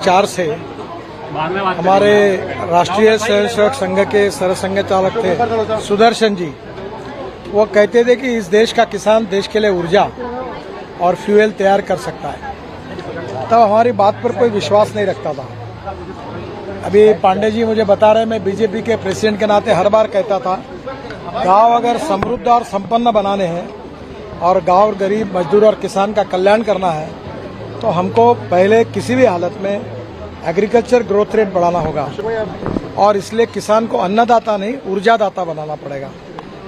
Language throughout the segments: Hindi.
2004 से हमारे राष्ट्रीय स्वयंसेवक संघ के सरसंघ चालक थे सुदर्शन जी, वो कहते थे कि इस देश का किसान देश के लिए ऊर्जा और फ्यूल तैयार कर सकता है। तब हमारी बात पर कोई विश्वास नहीं रखता था। अभी पांडे जी मुझे बता रहे, मैं बीजेपी के प्रेसिडेंट के नाते हर बार कहता था, गांव अगर समृद्ध और संपन्न बनाने हैं और गांव और गरीब मजदूर और किसान का कल्याण करना है तो हमको पहले किसी भी हालत में एग्रीकल्चर ग्रोथ रेट बढ़ाना होगा और इसलिए किसान को अन्नदाता नहीं ऊर्जादाता बनाना पड़ेगा।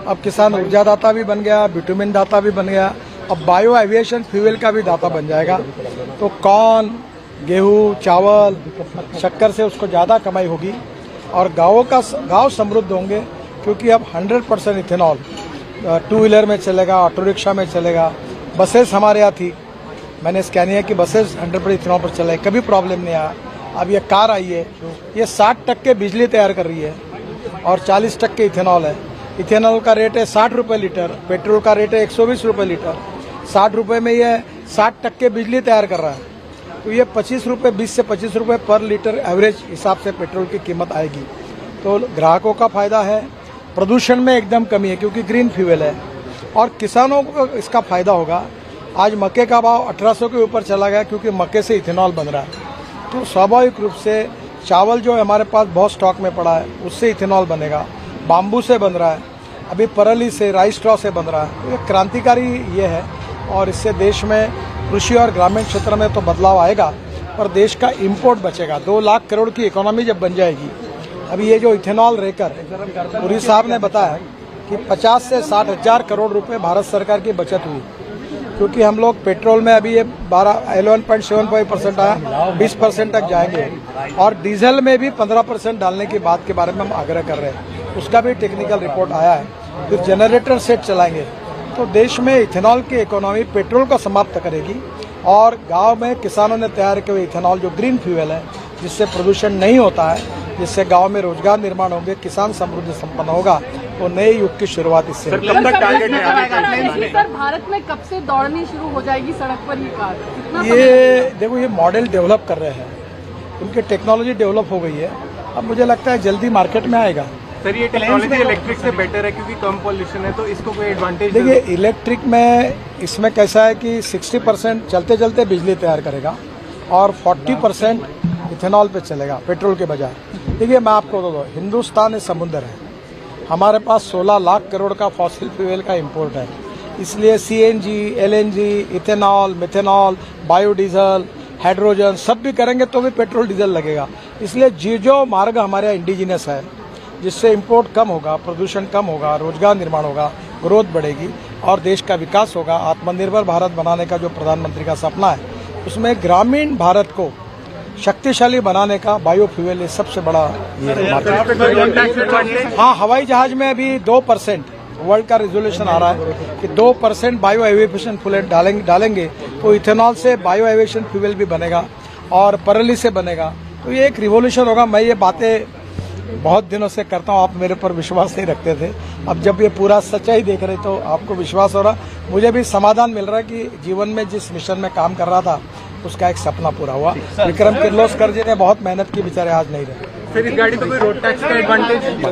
अब किसान ऊर्जादाता भी बन गया, बिटुमिन दाता भी बन गया, अब बायो एविएशन फ्यूल का भी दाता बन जाएगा। तो कॉर्न, गेहूं, चावल, शक्कर से उसको ज़्यादा कमाई होगी और गांव समृद्ध होंगे, क्योंकि अब 100% इथेनॉल टू व्हीलर में चलेगा, ऑटो रिक्शा में चलेगा। बसेस हमारे यहाँ थी, मैंने स्कैनिया की बसेस 100% इथेनॉल पर चले, कभी प्रॉब्लम नहीं आया। अब ये कार आई है, ये 60% बिजली तैयार कर रही है और 40% इथेनॉल है। इथेनॉल का रेट है 60 रुपये लीटर, पेट्रोल का रेट है 120 रुपये लीटर। 60 रुपये में ये 60% बिजली तैयार कर रहा है, तो ये 25 रुपये, 20 से 25 रुपये पर लीटर एवरेज हिसाब से पेट्रोल की कीमत आएगी। तो ग्राहकों का फायदा है, प्रदूषण में एकदम कमी है क्योंकि ग्रीन फ्यूल है, और किसानों को इसका फायदा होगा। आज मक्के का भाव 1800 के ऊपर चला गया क्योंकि मक्के से इथेनॉल बन रहा है। तो स्वाभाविक रूप से चावल जो हमारे पास बहुत स्टॉक में पड़ा है उससे इथेनॉल बनेगा, बाम्बू से बन रहा है, अभी परली से, राइस स्ट्रॉ से बन रहा है। ये क्रांतिकारी ये है और इससे देश में कृषि और ग्रामीण क्षेत्र में तो बदलाव आएगा, पर देश का इंपोर्ट बचेगा। 2 लाख करोड़ की इकोनॉमी जब बन जाएगी। अभी ये जो इथेनॉल रेकर पुरी साहब ने बताया कि 50 से 60 हजार करोड़ रुपए भारत सरकार की बचत हुई, क्योंकि हम लोग पेट्रोल में अभी ये 11.75% आया, 20% तक जाएंगे, और डीजल में भी 15% डालने की बात के बारे में हम आग्रह कर रहे हैं। उसका भी टेक्निकल रिपोर्ट आया है। फिर जनरेटर सेट चलाएंगे तो देश में इथेनॉल की इकोनॉमी पेट्रोल को समाप्त करेगी और गांव में किसानों ने तैयार किए हुए इथेनॉल जो ग्रीन फ्यूल है, जिससे प्रदूषण नहीं होता है, जिससे गांव में रोजगार निर्माण होंगे, किसान समृद्धि संपन्न होगा, तो नए युग की शुरुआत इससे। सर, कब तक टारगेट है? सर, भारत में कब से दौड़नी शुरू हो जाएगी सड़क पर ये कार? ये देखो, ये मॉडल डेवलप कर रहे हैं, उनकी टेक्नोलॉजी डेवलप हो गई है। अब मुझे लगता है जल्दी मार्केट में आएगा। सर, ये टेक्नोलॉजी इलेक्ट्रिक से बेटर है क्योंकि कम पॉल्यूशन है, तो इसको कोई एडवांटेज? देखिए, इलेक्ट्रिक में इसमें कैसा है कि 60% चलते चलते बिजली तैयार करेगा और 40% इथेनॉल पे चलेगा पेट्रोल के बजाय। देखिए, मैं आपको दो हिंदुस्तान एक समुद्र है, हमारे पास 16 लाख करोड़ का फॉसिल फ्यूल का इंपोर्ट है, इसलिए CNG, LNG, ethanol, methanol, biodiesel, hydrogen सब भी करेंगे तो भी पेट्रोल डीजल लगेगा। इसलिए जो मार्ग हमारे यहाँ इंडिजिनस है, जिससे इंपोर्ट कम होगा, प्रदूषण कम होगा, रोजगार निर्माण होगा, ग्रोथ बढ़ेगी और देश का विकास होगा। आत्मनिर्भर भारत बनाने का जो प्रधानमंत्री का सपना है, उसमें ग्रामीण भारत को शक्तिशाली बनाने का बायोफ्यूल ये सबसे बड़ा हाँ, हवाई जहाज में अभी 2% वर्ल्ड का रेजोल्यूशन आ रहा है कि 2% बायो एविएशन फ्यूल डालेंगे तो इथेनॉल से बायो एविएशन फ्यूल भी बनेगा और परली से बनेगा। तो ये एक रिवोल्यूशन होगा। मैं ये बातें बहुत दिनों से करता हूँ, आप मेरे पर विश्वास नहीं रखते थे। अब जब ये पूरा सच्चाई देख रहे तो आपको विश्वास हो रहा, मुझे भी समाधान मिल रहा है कि जीवन में जिस मिशन में काम कर रहा था उसका एक सपना पूरा हुआ। विक्रम किर्लोस्कर जी ने बहुत मेहनत की, बेचारे आज नहीं रहे। फिर इस गाड़ी को कोई रोड टैक्स का एडवांटेज